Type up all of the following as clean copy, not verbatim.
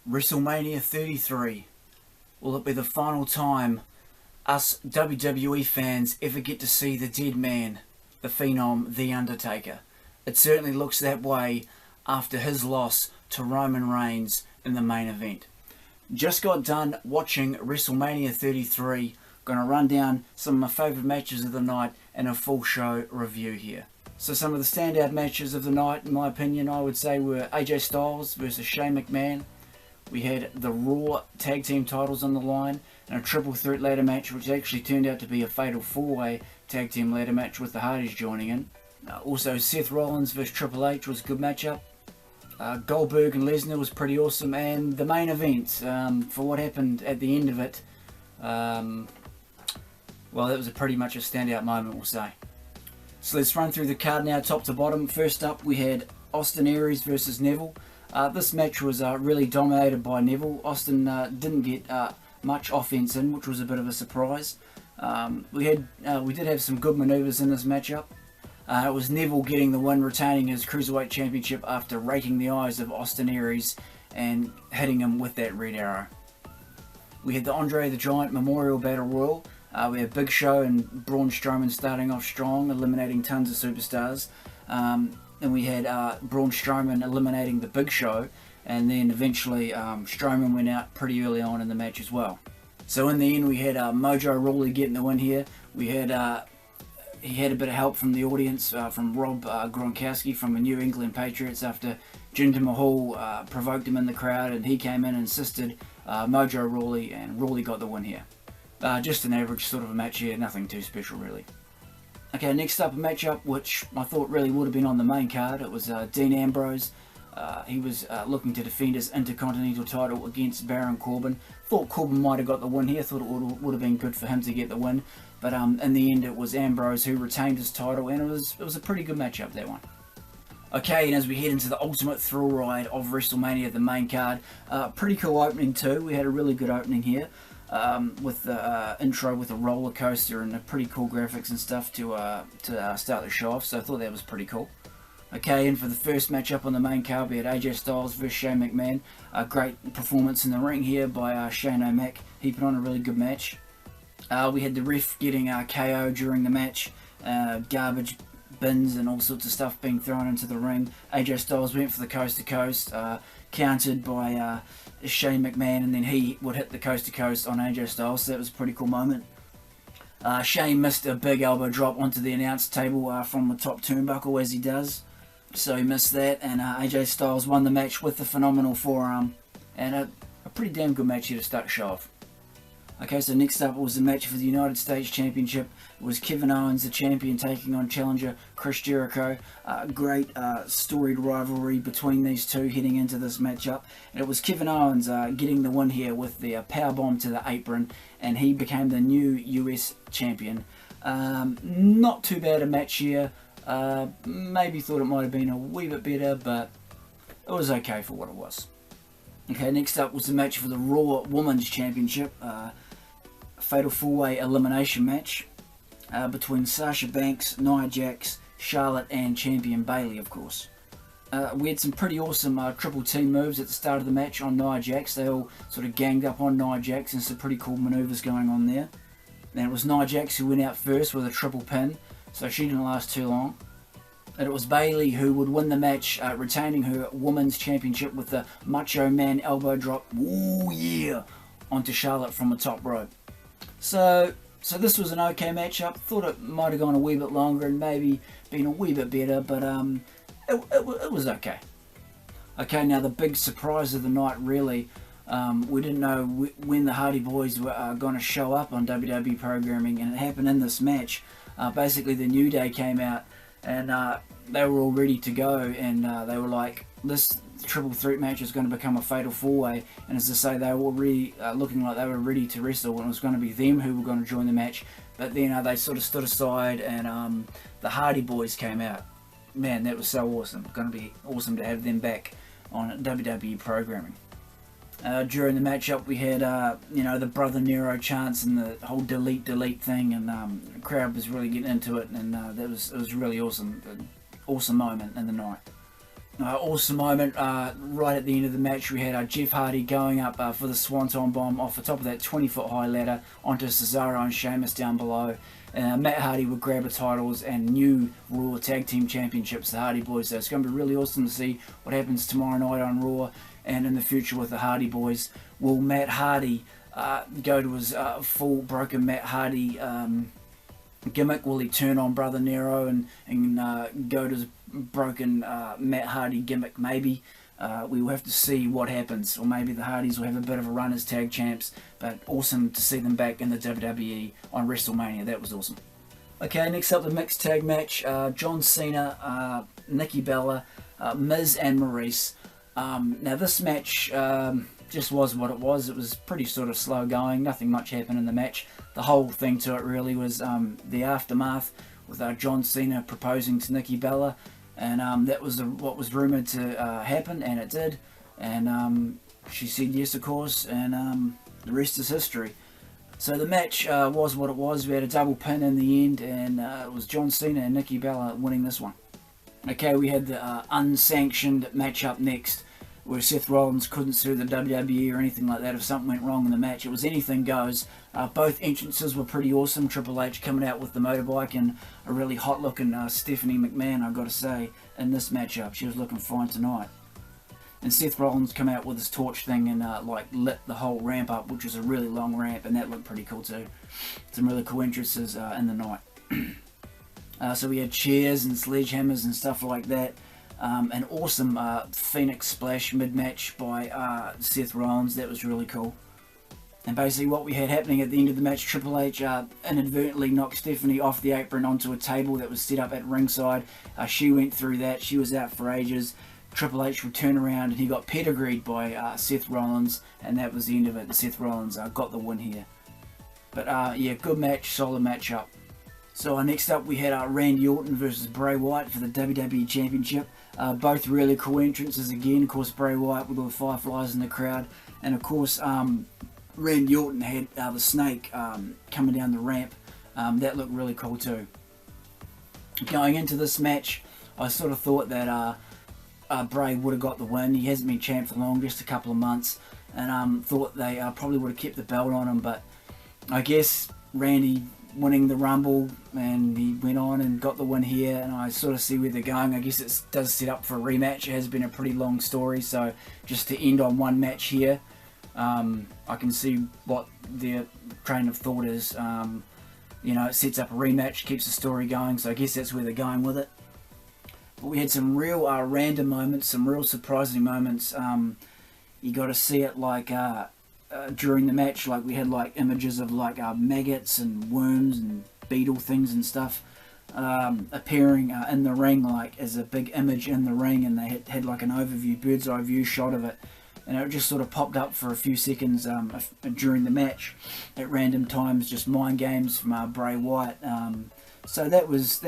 Wrestlemania 33. Will it be the final time us WWE fans ever get to see the dead man, the Phenom, The Undertaker? It certainly looks that way after his loss to Roman Reigns in the main event. Just got done watching WrestleMania 33. Gonna run down some of my favourite matches of the night and a full show review here. So some of the standout matches of the night, in my opinion, I would say were AJ Styles versus Shane McMahon. We had the Raw Tag Team titles on the line and a triple threat ladder match, which actually turned out to be a fatal four-way tag team ladder match with the Hardys joining in. Also, Seth Rollins versus Triple H was a good matchup. Goldberg and Lesnar was pretty awesome, and the main event, for what happened at the end of it, well, that was pretty much a standout moment, we'll say. So let's run through the card now, top to bottom. First up, we had Austin Aries versus Neville. This match was really dominated by Neville. Austin didn't get much offense in, which was a bit of a surprise. We did have some good maneuvers in this matchup. It was Neville getting the win, retaining his Cruiserweight Championship after raking the eyes of Austin Aries and hitting him with that red arrow. We had the Andre the Giant Memorial Battle Royal. We had Big Show and Braun Strowman starting off strong, eliminating tons of superstars. And we had Braun Strowman eliminating the Big Show, and then eventually Strowman went out pretty early on in the match as well. So in the end, we had Mojo Rawley getting the win here. We had he had a bit of help from the audience, from Rob Gronkowski from the New England Patriots after Jinder Mahal provoked him in the crowd, and he came in and assisted Mojo Rawley, and Rawley got the win here. Just an average sort of a match here, nothing too special really. Okay, next up a matchup which I thought really would have been on the main card. It was Dean Ambrose. He was looking to defend his Intercontinental title against Baron Corbin. Thought Corbin might have got the win here, thought it would have been good for him to get the win. But in the end it was Ambrose who retained his title, and it was a pretty good matchup, that one. Okay, and as we head into the ultimate thrill ride of WrestleMania, the main card, pretty cool opening too. We had a really good opening here. With the intro with a roller coaster and the pretty cool graphics and stuff to start the show off, so I thought that was pretty cool. Okay, and for the first matchup on the main card, we had AJ Styles versus Shane McMahon. A great performance in the ring here by Shane O'Mac. He put on a really good match. We had the ref getting KO during the match, garbage bins and all sorts of stuff being thrown into the ring. AJ Styles went for the coast to coast, countered by Shane McMahon, and then he would hit the coast to coast on AJ Styles, so that was a pretty cool moment. Shane missed a big elbow drop onto the announce table from the top turnbuckle, as he does, so he missed that, and AJ Styles won the match with the phenomenal forearm, and a pretty damn good match here to start the show off. Okay, so next up was the match for the United States Championship. It was Kevin Owens, the champion, taking on challenger Chris Jericho. Great storied rivalry between these two heading into this matchup. And it was Kevin Owens getting the win here with the powerbomb to the apron, and he became the new US champion. Not too bad a match here. Maybe thought it might have been a wee bit better, but it was okay for what it was. Okay, next up was the match for the Raw Women's Championship. Fatal four-way elimination match between Sasha Banks, Nia Jax, Charlotte, and champion Bayley, of course. We had some pretty awesome triple team moves at the start of the match on Nia Jax. They all sort of ganged up on Nia Jax, and some pretty cool maneuvers going on there. And it was Nia Jax who went out first with a triple pin, so she didn't last too long. And it was Bayley who would win the match, retaining her Women's Championship with the Macho Man elbow drop, ooh yeah, onto Charlotte from the top rope. So this was an okay matchup. Thought it might have gone a wee bit longer and maybe been a wee bit better, but it was okay. Okay, now the big surprise of the night, really, we didn't know when the Hardy Boyz were going to show up on WWE programming, and it happened in this match. Basically, the New Day came out, and they were all ready to go, and they were like, this triple threat match is going to become a fatal four-way, and as I say, they were already looking like they were ready to wrestle, and it was going to be them who were going to join the match, but then they sort of stood aside, and the Hardy Boyz came out. Man, that was so awesome. Going to be awesome to have them back on WWE programming. During the matchup, we had the Brother Nero chants and the whole delete thing, and the crowd was really getting into it, and it was really awesome. Awesome moment in the night. Awesome moment right at the end of the match. We had Jeff Hardy going up for the Swanton Bomb off the top of that 20-foot high ladder onto Cesaro and Sheamus down below. Matt Hardy would grab the titles and new Raw Tag Team Championships, the Hardy Boys. So it's going to be really awesome to see what happens tomorrow night on Raw and in the future with the Hardy Boys. Will Matt Hardy go to his full broken Matt Hardy gimmick? Will he turn on Brother Nero and go to his broken Matt Hardy gimmick? Maybe. We will have to see what happens, or maybe the Hardys will have a bit of a run as tag champs, but awesome to see them back in the WWE on WrestleMania. That was awesome. Okay, next up the mixed tag match, John Cena, Nikki Bella, Miz and Maurice. Now this match just was what it was. It was pretty sort of slow going, nothing much happened in the match. The whole thing to it really was the aftermath with John Cena proposing to Nikki Bella, and that was what was rumoured to happen, and it did, and she said yes, of course, and the rest is history. So the match was what it was. We had a double pin in the end, and it was John Cena and Nikki Bella winning this one. Okay, we had the unsanctioned match up next, where Seth Rollins couldn't sue the WWE or anything like that if something went wrong in the match. It was anything goes. Both entrances were pretty awesome. Triple H coming out with the motorbike and a really hot looking Stephanie McMahon, I've got to say, in this matchup. She was looking fine tonight. And Seth Rollins come out with his torch thing and lit the whole ramp up, which was a really long ramp, and that looked pretty cool too. Some really cool entrances in the night. So we had chairs and sledgehammers and stuff like that. An awesome Phoenix Splash mid-match by Seth Rollins. That was really cool. And basically what we had happening at the end of the match, Triple H inadvertently knocked Stephanie off the apron onto a table that was set up at ringside. She went through that. She was out for ages. Triple H would turn around and he got pedigreed by Seth Rollins, and that was the end of it. And Seth Rollins got the win here. But yeah, good match, solid matchup. So next up we had Randy Orton versus Bray Wyatt for the WWE Championship. Both really cool entrances again. Of course, Bray Wyatt with all the fireflies in the crowd. And of course, Randy Orton had the snake coming down the ramp. That looked really cool too. Going into this match, I sort of thought that Bray would have got the win. He hasn't been champ for long, just a couple of months. And thought they probably would have kept the belt on him. But I guess Randy winning the Rumble, and he went on and got the win here, and I sort of see where they're going. I guess it does set up for a rematch. It has been a pretty long story, so just to end on one match here, I can see what their train of thought is. You know, it sets up a rematch, keeps the story going, so I guess that's where they're going with it. But we had some real random moments, some real surprising moments. You got to see it like during the match, like we had like images of like maggots and worms and beetle things and stuff appearing in the ring, like as a big image in the ring, and they had like an overview, bird's eye view shot of it, and it just sort of popped up for a few seconds during the match at random times, just mind games from Bray Wyatt. So that was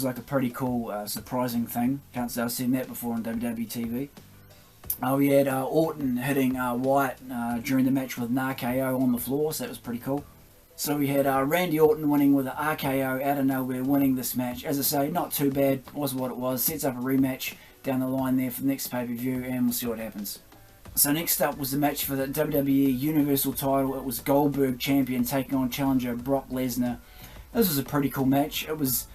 like a pretty cool, surprising thing. Can't say I've seen that before on WWE TV. We had Orton hitting Wyatt during the match with an RKO on the floor, so that was pretty cool. So we had Randy Orton winning with an RKO out of nowhere, winning this match. As I say, not too bad, was what it was. Sets up a rematch down the line there for the next pay-per-view, and we'll see what happens. So next up was the match for the WWE Universal title. It was Goldberg champion taking on challenger Brock Lesnar. This was a pretty cool match. It was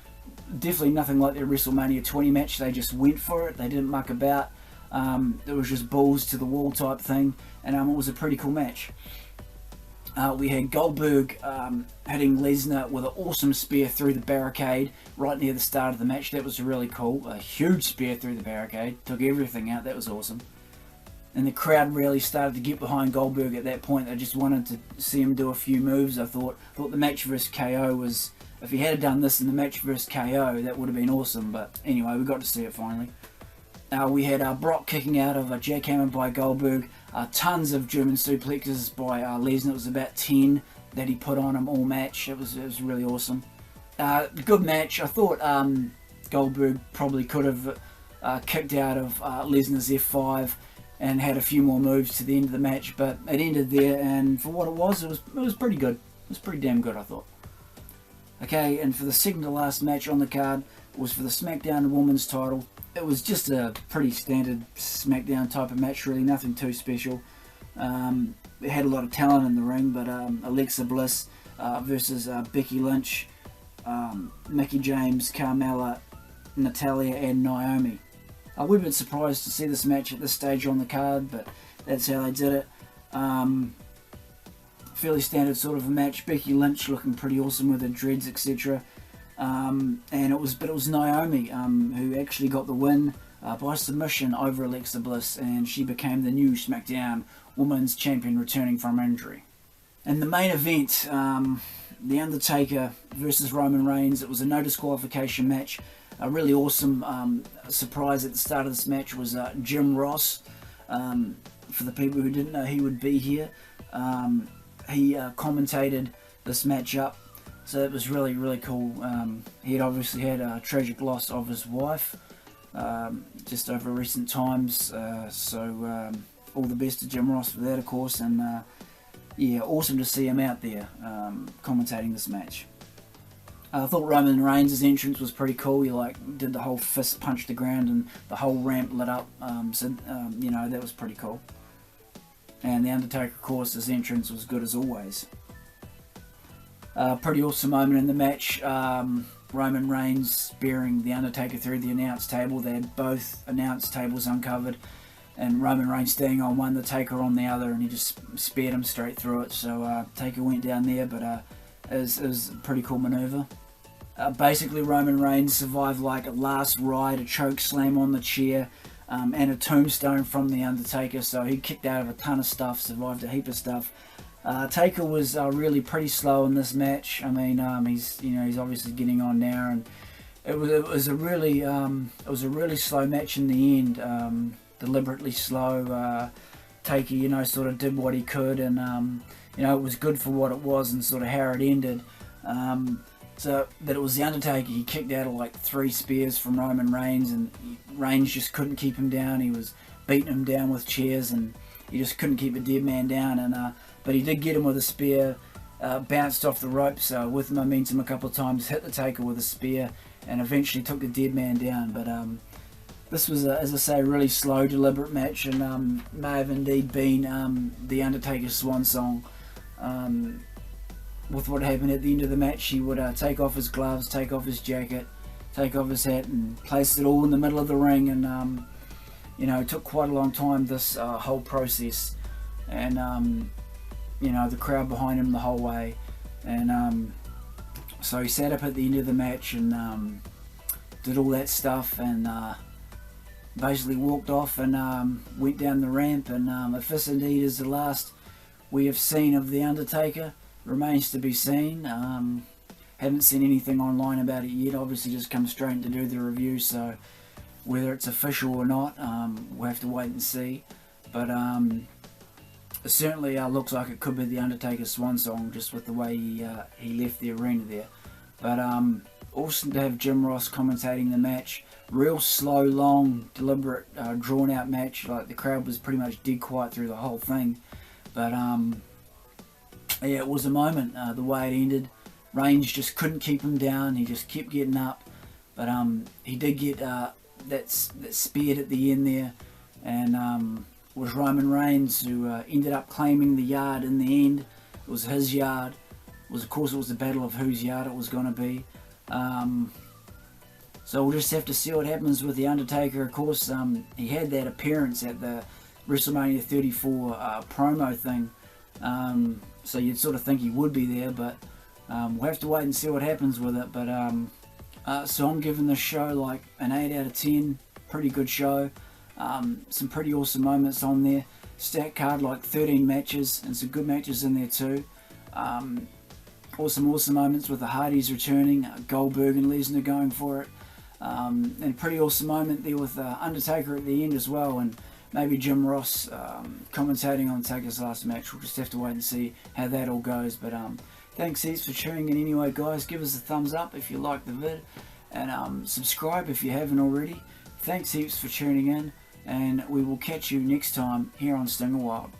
definitely nothing like their WrestleMania 20 match. They just went for it. They didn't muck about. It was just balls to the wall type thing, and it was a pretty cool match. We had Goldberg hitting Lesnar with an awesome spear through the barricade right near the start of the match. That was really cool. A huge spear through the barricade. Took everything out. That was awesome. And the crowd really started to get behind Goldberg at that point. They just wanted to see him do a few moves. I thought the match versus KO was... If he had done this in the match versus KO, that would have been awesome. But anyway, we got to see it finally. We had Brock kicking out of a jackhammer by Goldberg. Tons of German suplexes by Lesnar. It was about 10 that he put on him all match. It was really awesome. Good match. I thought Goldberg probably could have kicked out of Lesnar's F5 and had a few more moves to the end of the match, but it ended there, and for what it was pretty good. It was pretty damn good, I thought. Okay, and for the second to last match on the card was for the Smackdown Women's title. it was just a pretty standard Smackdown type of match, really, nothing too special. It had a lot of talent in the ring, but Alexa Bliss versus Becky Lynch, Mickie James, Carmella, Natalya and Naomi. We've been surprised to see this match at this stage on the card, but that's how they did it. Fairly standard sort of a match. Becky Lynch looking pretty awesome with her dreads, etc. And it was Naomi who actually got the win by submission over Alexa Bliss, and she became the new SmackDown Women's Champion, returning from injury. In the main event, The Undertaker versus Roman Reigns, it was a no disqualification match. A really awesome surprise at the start of this match was Jim Ross. For the people who didn't know he would be here, he commentated this match up, so it was really, really cool. He had obviously had a tragic loss of his wife just over recent times, so all the best to Jim Ross for that, of course, and yeah, awesome to see him out there commentating this match. I thought Roman Reigns' entrance was pretty cool. He did the whole fist punch the ground and the whole ramp lit up, so you know, that was pretty cool. And The Undertaker, of course, his entrance was good as always. Pretty awesome moment in the match. Roman Reigns spearing The Undertaker through the announce table. They had both announce tables uncovered, and Roman Reigns standing on one, the Taker on the other, and he just speared him straight through it. So Taker went down there, but it was a pretty cool maneuver. Basically, Roman Reigns survived like a last ride, a choke slam on the chair, and a tombstone from The Undertaker. So he kicked out of a ton of stuff, survived a heap of stuff. Taker was really pretty slow in this match. I mean, he's obviously getting on now, and it was a really slow match in the end. Deliberately slow. Taker, sort of did what he could, and it was good for what it was and sort of how it ended. But it was The Undertaker. He kicked out of like 3 spears from Roman Reigns, and Reigns just couldn't keep him down. He was beating him down with chairs, and he just couldn't keep a dead man down. And but he did get him with a spear, bounced off the ropes with momentum a couple of times, hit the Taker with a spear, and eventually took the dead man down. But this was, as I say, a really slow, deliberate match, and may have indeed been The Undertaker's swan song. With what happened at the end of the match, he would take off his gloves, take off his jacket, take off his hat, and place it all in the middle of the ring. And it took quite a long time, this whole process, and the crowd behind him the whole way. And so he sat up at the end of the match and did all that stuff, and basically walked off and went down the ramp. And if this indeed is the last we have seen of The Undertaker, remains to be seen. Haven't seen anything online about it yet. Obviously just come straight to do the review, so whether it's official or not, we'll have to wait and see. But it certainly looks like it could be The Undertaker's swan song, just with the way he left the arena there. But awesome to have Jim Ross commentating the match. Real slow, long, deliberate, drawn out match. Like, the crowd was pretty much dead quiet through the whole thing. But yeah, it was a moment, the way it ended. Reigns just couldn't keep him down. He just kept getting up. But he did get that speared at the end there. And it was Roman Reigns who ended up claiming the yard in the end. It was his yard. Of course, it was a battle of whose yard it was going to be. So we'll just have to see what happens with The Undertaker. Of course, he had that appearance at the WrestleMania 34 promo thing. So you'd sort of think he would be there, but we'll have to wait and see what happens with it. But so I'm giving this show like an 8 out of 10. Pretty good show. Some pretty awesome moments on there. Stack card, like 13 matches, and some good matches in there too. Awesome moments with the Hardys returning, Goldberg and Lesnar going for it. And a pretty awesome moment there with Undertaker at the end as well, and maybe Jim Ross commentating on Taker's last match. We'll just have to wait and see how that all goes. But thanks heaps for tuning in anyway, guys. Give us a thumbs up if you like the vid, and subscribe if you haven't already. Thanks heaps for tuning in, and we will catch you next time here on Stinger Wild.